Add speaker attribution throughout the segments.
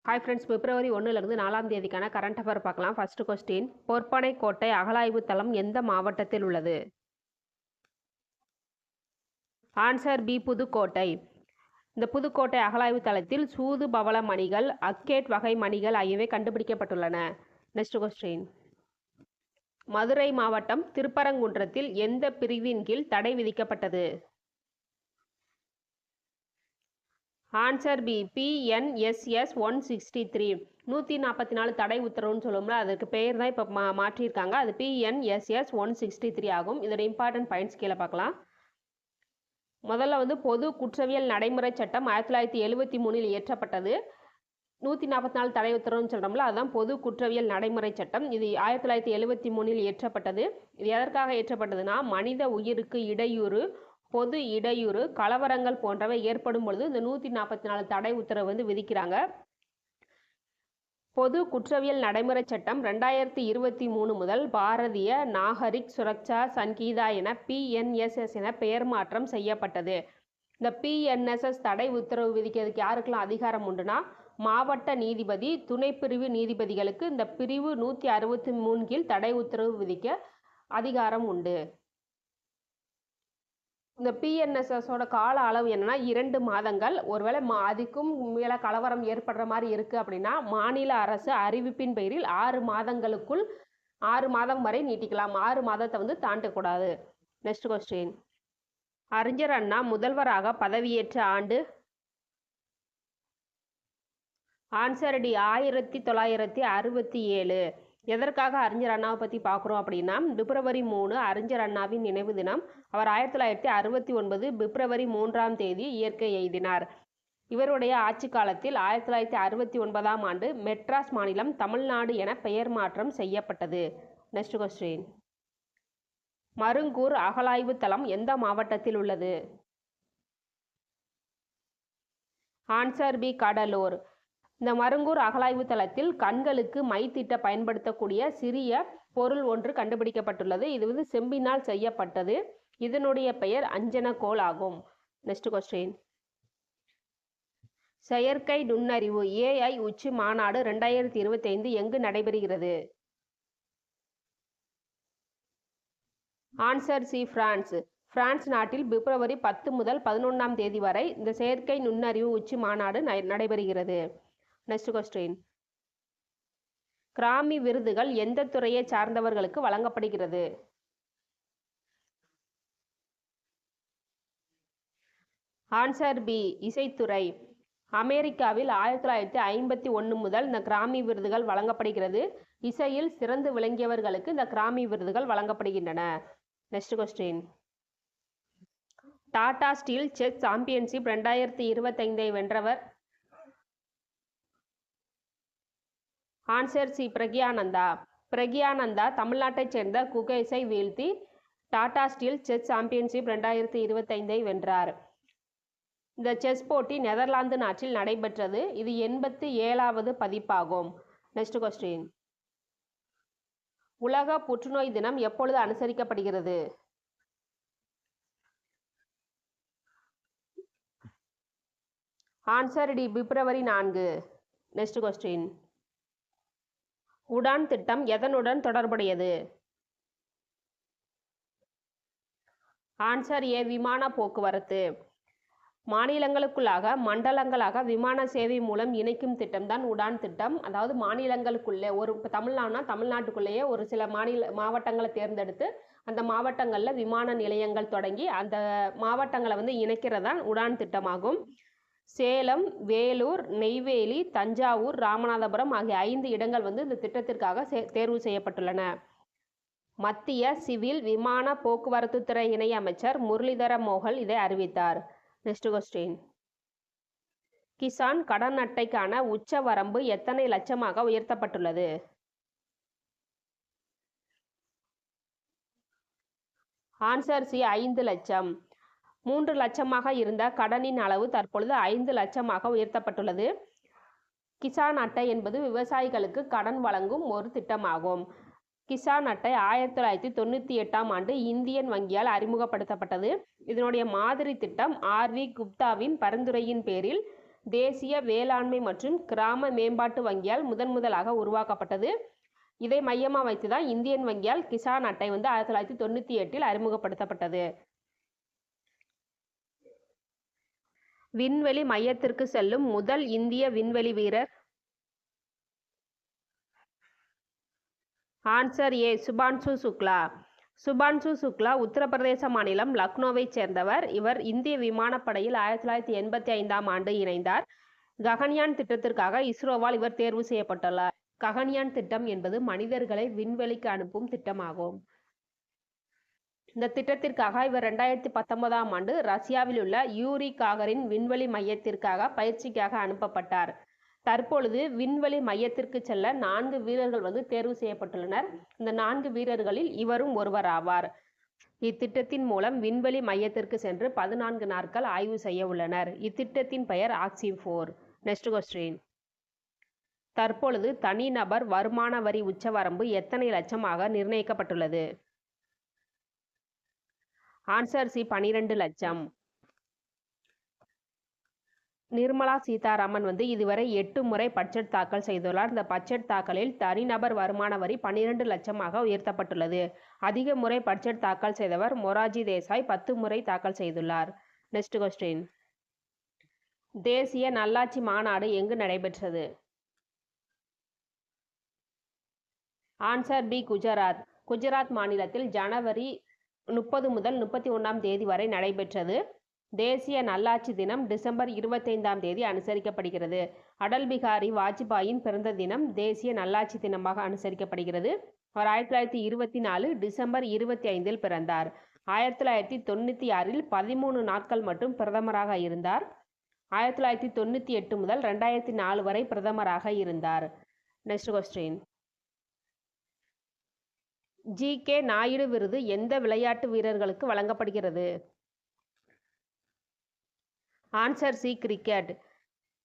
Speaker 1: Hi friends, பிப்ரவரி 1லேருந்து 4ஆம் தேதிக்கான கரண்ட் அஃபேர் பார்க்கலாம். ஃபர்ஸ்ட் கொஸ்டின், பொற்பனை கோட்டை அகழாய்வு தளம் எந்த மாவட்டத்தில் உள்ளது? Answer B, Pudukkottai. இந்த புதுக்கோட்டை அகழாய்வு தளத்தில் சூது பவள மணிகள், அக்கேட் வகை மணிகள் ஆகியவை கண்டுபிடிக்கப்பட்டுள்ளன. நெக்ஸ்ட் கொஸ்டின், மதுரை மாவட்டம் திருப்பரங்குன்றத்தில் எந்த பிரிவின் கீழ் தடை விதிக்கப்பட்டது? Answer B, PNSS 163. 144 தடை உத்தரவுன்னு சொல்லுவோம்ல, அதுக்கு பெயர் தான் இப்போ மாற்றியிருக்காங்க. அது PNSS 163 ஆகும். இதோட இம்பார்ட்டன்ட் பாயிண்ட்ஸ் கீழே பார்க்கலாம். முதல்ல பொது குற்றவியல் நடைமுறை சட்டம் 1973 இயற்றப்பட்டது. 144 தடை உத்தரவுன்னு சொல்கிறோம்ல, அதுதான் பொது குற்றவியல் நடைமுறை சட்டம். இது 1973 இயற்றப்பட்டது. இது எதற்காக இயற்றப்பட்டதுன்னா, மனித உயிருக்கு இடையூறு, பொது இடையூறு, கலவரங்கள் போன்றவை ஏற்படும் பொழுது இந்த 144 தடை உத்தரவு விதிக்கிறாங்க. பொது குற்றவியல் நடைமுறை சட்டம் 2023 முதல் பாரதிய நாகரிக் சுரக்ஷா சங்கீதா என PNSS என பெயர் மாற்றம் செய்யப்பட்டது. இந்த PNSS தடை உத்தரவு விதிக்கிறதுக்கு யாருக்கெல்லாம் அதிகாரம் உண்டுனா, மாவட்ட நீதிபதி, துணைப்பிரிவு நீதிபதிகளுக்கு இந்த பிரிவு 163 கீழ் தடை உத்தரவு விதிக்க அதிகாரம் உண்டு. இந்த PNSSோட கால அளவு என்னன்னா 2 மாதங்கள். ஒருவேளை அதுக்கும் மேலே கலவரம் ஏற்படுற மாதிரி இருக்குது அப்படின்னா, மாநில அரசு அறிவிப்பின் பெயரில் 6 மாதங்களுக்குள் 6 மாதம் வரை நீட்டிக்கலாம். 6 மாதத்தை தாண்டக்கூடாது. நெக்ஸ்ட் கொஸ்டின், அறிஞர் அண்ணா முதல்வராக பதவியேற்ற ஆண்டு? Answer D, 1967. எதற்காக அறிஞர் அண்ணாவை பற்றி பார்க்குறோம் அப்படின்னா, பிப்ரவரி 3 அறிஞர் அண்ணாவின் நினைவு தினம். அவர் 1969 பிப்ரவரி 3ஆம் தேதி இயற்கை எய்தினார். இவருடைய ஆட்சி காலத்தில் 1969ஆம் ஆண்டு மெட்ராஸ் மாநிலம் தமிழ்நாடு என பெயர் மாற்றம் செய்யப்பட்டது. நெக்ஸ்ட் கொஸ்டின், மருங்கூர் அகழாய்வு தளம் எந்த மாவட்டத்தில் உள்ளது? Answer B, Cuddalore. இந்த மருங்கூர் அகழாய்வு தளத்தில் கண்களுக்கு மை தீட்ட பயன்படுத்தக்கூடிய சிறிய பொருள் ஒன்று கண்டுபிடிக்கப்பட்டுள்ளது. இது செம்பினால் செய்யப்பட்டது. இதனுடைய பெயர் அஞ்சனக்கோல் ஆகும். நெக்ஸ்ட் கொஸ்டின், செயற்கை நுண்ணறிவு AI உச்சி மாநாடு 2025 எங்கு நடைபெறுகிறது? Answer C, France. பிரான்ஸ் நாட்டில் பிப்ரவரி 10 முதல் 11ஆம் தேதி வரை இந்த செயற்கை நுண்ணறிவு உச்சி மாநாடு நடைபெறுகிறது. நெக்ஸ்ட் கொஸ்டின், கிராமி விருதுகள் எந்த துறையை சார்ந்தவர்களுக்கு வழங்கப்படுகிறது? ஆன்சர் பி, இசைத்துறை. அமெரிக்காவில் 1951 முதல் இந்த கிராமி விருதுகள் வழங்கப்படுகிறது. இசையில் சிறந்து விளங்கியவர்களுக்கு இந்த கிராமி விருதுகள் வழங்கப்படுகின்றன. Next question, Tata steel chess championship 2025 வென்றவர்? Answer C, Praggnanandhaa. பிரக்யானந்தா தமிழ்நாட்டைச் சேர்ந்த குகேஷை வீழ்த்தி டாடா ஸ்டீல் செஸ் சாம்பியன்ஷிப் 2025 வென்றார். இந்த செஸ் போட்டி நெதர்லாந்து நாட்டில் நடைபெற்றது. இது 87வது பதிப்பாகும். நெக்ஸ்ட் கொஸ்டின், உலக புற்றுநோய் தினம் எப்பொழுது அனுசரிக்கப்படுகிறது? ஆன்சர் டி, பிப்ரவரி 4. நெக்ஸ்ட் கொஸ்டின், உடான் திட்டம் எதனுடன் தொடர்புடையது? ஆன்சர் ஏ, விமான போக்குவரத்து. மாநிலங்களுக்குள்ளாக மண்டலங்களாக விமான சேவை மூலம் இணைக்கும் திட்டம் தான் உடான் திட்டம். அதாவது மாநிலங்களுக்குள்ளே தமிழ்நாடுனா தமிழ்நாட்டுக்குள்ளேயே ஒரு சில மாவட்டங்களை தேர்ந்தெடுத்து அந்த மாவட்டங்களில் விமான நிலையங்கள் தொடங்கி அந்த மாவட்டங்களை இணைக்கிறதான் உடான் திட்டமாகும். சேலம், வேலூர், நெய்வேலி, தஞ்சாவூர், ராமநாதபுரம் ஆகிய 5 இடங்கள் இந்த திட்டத்திற்காக தேர்வு செய்யப்பட்டுள்ளன. மத்திய சிவில் விமான போக்குவரத்து துறை இணை அமைச்சர் முரளிதர மோகல் இதை அறிவித்தார். நெக்ஸ்ட் கொஸ்டின், கிசான் கடன் அட்டைக்கான உச்ச வரம்பு எத்தனை லட்சமாக உயர்த்தப்பட்டுள்ளது? ஆன்சர் சி, 5 லட்சம். 3 லட்சமாக இருந்த கடனின் அளவு தற்பொழுது 5 லட்சமாக உயர்த்தப்பட்டுள்ளது. கிசான் அட்டை என்பது விவசாயிகளுக்கு கடன் வழங்கும் ஒரு திட்டமாகும். கிசான் அட்டை 1998ஆம் ஆண்டு இந்தியன் வங்கியால் அறிமுகப்படுத்தப்பட்டது. இதனுடைய மாதிரி திட்டம் RV குப்தாவின் பரிந்துரையின் பேரில் தேசிய வேளாண்மை மற்றும் கிராம மேம்பாட்டு வங்கியால் முதலாக உருவாக்கப்பட்டது. இதை மையமாக வைத்து தான் இந்தியன் வங்கியால் கிசான் அட்டை 1998 அறிமுகப்படுத்தப்பட்டது. விண்வெளி மையத்திற்கு செல்லும் முதல் இந்திய விண்வெளி வீரர்? Answer A, Shubhanshu Shukla. சுபான்சு சுக்லா உத்தரப்பிரதேச மாநிலம் லக்னோவைச் சேர்ந்தவர். இவர் இந்திய விமானப்படையில் 1985ஆம் ஆண்டு இணைந்தார். ககன்யான் திட்டத்திற்காக இஸ்ரோவால் இவர் தேர்வு செய்யப்பட்டுள்ளார். ககன்யான் திட்டம் என்பது மனிதர்களை விண்வெளிக்கு அனுப்பும் திட்டமாகும். இந்த திட்டத்திற்காக இவர் 2019ஆம் ஆண்டு ரஷ்யாவில் உள்ள யூரி காகரின் விண்வெளி மையத்திற்காக பயிற்சிக்காக அனுப்பப்பட்டார். தற்பொழுது விண்வெளி மையத்திற்கு செல்ல 4 வீரர்கள் தேர்வு செய்யப்பட்டுள்ளனர். இந்த 4 வீரர்களில் இவரும் ஒருவர் ஆவார். இத்திட்டத்தின் மூலம் விண்வெளி மையத்திற்கு சென்று 14 நாட்கள் ஆய்வு செய்ய உள்ளனர். இத்திட்டத்தின் பெயர் ஆக்சி-4. Next question. தற்பொழுது தனிநபர் வருமான வரி உச்சவரம்பு எத்தனை லட்சமாக நிர்ணயிக்கப்பட்டுள்ளது? ஆன்சர் சி, 12 லட்சம். நிர்மலா சீதாராமன் இதுவரை 8 முறை பட்ஜெட் தாக்கல் செய்துள்ளார். இந்த பட்ஜெட் தாக்கலில் தனிநபர் வருமான வரி 12 லட்சமாக உயர்த்தப்பட்டுள்ளது. அதிக முறை பட்ஜெட் தாக்கல் செய்தவர் மொராஜி தேசாய் 10 முறை தாக்கல் செய்துள்ளார். Next question. தேசிய நல்லாட்சி மாநாடு எங்கு நடைபெற்றது? Answer B, Gujarat. குஜராத் மாநிலத்தில் ஜனவரி 30 முதல் 31ஆம் தேதி வரை நடைபெற்றது. தேசிய நல்லாட்சி தினம் டிசம்பர் 25ஆம் தேதி அனுசரிக்கப்படுகிறது. அடல் பிகாரி வாஜ்பாயின் பிறந்த தினம் தேசிய நல்லாட்சி தினமாக அனுசரிக்கப்படுகிறது. அவர் 1924 டிசம்பர் 25இல் பிறந்தார். 1996இல் 13 நாட்கள் மட்டும் பிரதமராக இருந்தார். 1998 முதல் 2004 வரை பிரதமராக இருந்தார். Next question. ஜி.கே. நாயுடு விருது எந்த விளையாட்டு வீரர்களுக்கு வழங்கப்படுகிறது? Answer C, cricket.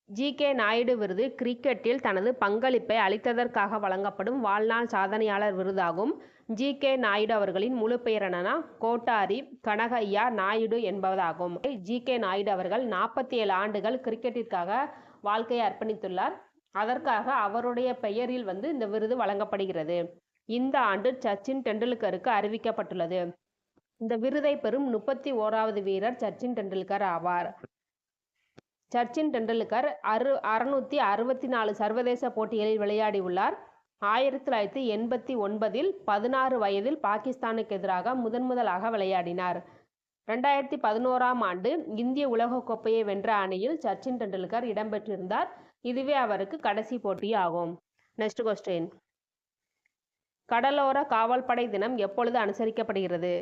Speaker 1: G K. Naidu விருது கிரிக்கெட்டில் தனது பங்களிப்பை அளித்ததற்காக வழங்கப்படும் வாழ்நாள் சாதனையாளர் விருதாகும். ஜி.கே. நாயுடு அவர்களின் முழு பெயர் என்னன்னா கோட்டாரி கனகையா நாயுடு என்பதாகும். ஜி.கே. நாயுடு அவர்கள் 47 ஆண்டுகள் கிரிக்கெட்டிற்காக வாழ்க்கையை அர்ப்பணித்துள்ளார். அதற்காக அவருடைய பெயரில் இந்த விருது வழங்கப்படுகிறது. இந்த ஆண்டு சச்சின் டெண்டுல்கருக்கு அறிவிக்கப்பட்டுள்ளது. இந்த விருதை பெறும் 31வது வீரர் சச்சின் டெண்டுல்கர் ஆவார். சச்சின் டெண்டுல்கர் 664 சர்வதேச போட்டிகளில் விளையாடியுள்ளார். 1989இல் 16 வயதில் பாகிஸ்தானுக்கு எதிராக முதலாக விளையாடினார். 2011ஆம் ஆண்டு இந்திய உலகக்கோப்பையை வென்ற அணியில் சச்சின் டெண்டுல்கர் இடம்பெற்றிருந்தார். இதுவே அவருக்கு கடைசி போட்டியாகும். Next question. கடலோர காவல்படை தினம் எப்பொழுது அனுசரிக்கப்படுகிறது?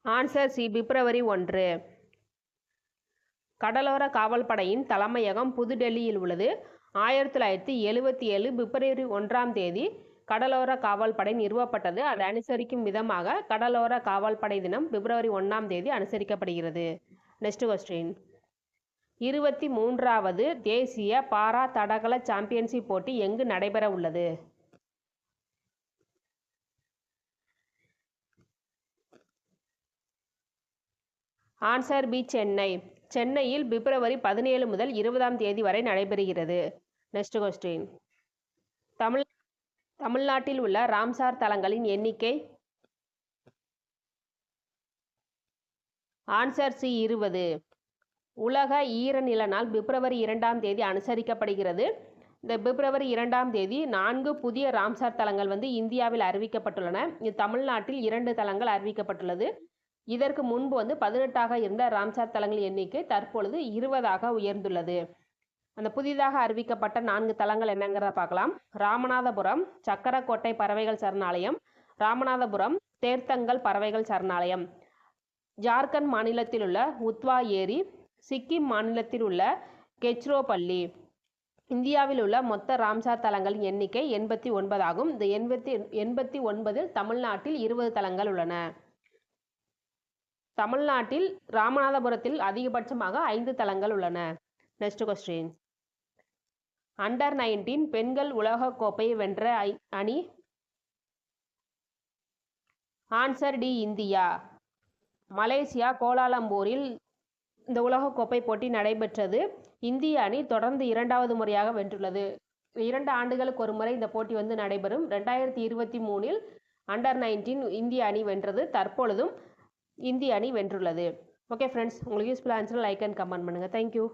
Speaker 1: ஆன்சர் சி, பிப்ரவரி 1. கடலோர காவல்படையின் தலைமையகம் புதுடெல்லியில் உள்ளது. 1977 பிப்ரவரி 1ஆம் தேதி கடலோர காவல்படை நிறுவப்பட்டது. அதை அனுசரிக்கும் விதமாக கடலோர காவல்படை தினம் பிப்ரவரி 1ஆம் தேதி அனுசரிக்கப்படுகிறது. Next question. 23வது தேசிய பாரா தடகள சாம்பியன்ஷிப் போட்டி எங்கு நடைபெற உள்ளது? Answer B, Chennai. சென்னையில் பிப்ரவரி 17 முதல் 20ஆம் தேதி வரை நடைபெறுகிறது. Next question. தமிழ்நாட்டில் உள்ள ராம்சார் தலங்களின் எண்ணிக்கை? Answer C, 20. உலக ஈரநில நாள் பிப்ரவரி 2ஆம் தேதி அனுசரிக்கப்படுகிறது. இந்த பிப்ரவரி 2ஆம் தேதி 4 புதிய ராம்சார் தலங்கள் இந்தியாவில் அறிவிக்கப்பட்டுள்ளன. தமிழ்நாட்டில் 2 தலங்கள் அறிவிக்கப்பட்டுள்ளது. இதற்கு முன்பு 18ஆக இருந்த ராம்சார் தலங்களின் எண்ணிக்கை தற்பொழுது 20ஆக உயர்ந்துள்ளது. அந்த புதிதாக அறிவிக்கப்பட்ட 4 தலங்கள் என்னங்கிறத பார்க்கலாம். ராமநாதபுரம் சக்கரக்கோட்டை பறவைகள் சரணாலயம், ராமநாதபுரம் தேர்த்தங்கல் பறவைகள் சரணாலயம், ஜார்க்கண்ட் மாநிலத்தில் உள்ள உத்வா ஏரி, சிக்கிம் மாநிலத்தில் உள்ள கெச்ரோபள்ளி. இந்தியாவில் உள்ள மொத்த ராம்சார் தலங்களின் எண்ணிக்கை 89 ஆகும். இந்த 89இல் தமிழ்நாட்டில் 20 தலங்கள் உள்ளன. தமிழ்நாட்டில் ராமநாதபுரத்தில் அதிகபட்சமாக 5 தலங்கள் உள்ளன. Next question. அண்டர் 19 பெண்கள் உலக கோப்பையை வென்ற அணி? Answer D, India. மலேசியா கோலாலம்பூரில் இந்த உலகக்கோப்பை போட்டி நடைபெற்றது. இந்திய அணி தொடர்ந்து 2வது முறையாக வென்றுள்ளது. 2 ஆண்டுகளுக்கு ஒரு முறை இந்த போட்டி வந்து நடைபெறும். 2023இல் அண்டர்-19 இந்திய அணி வென்றது. தற்பொழுதும் இந்திய அணி வென்றுள்ளது. ஓகே ஃப்ரெண்ட்ஸ், உங்களுக்கு யூஸ்ஃபுல்லாக இருந்துச்சுன்னா லைக் அண்ட் கமெண்ட் பண்ணுங்கள். தேங்க்யூ.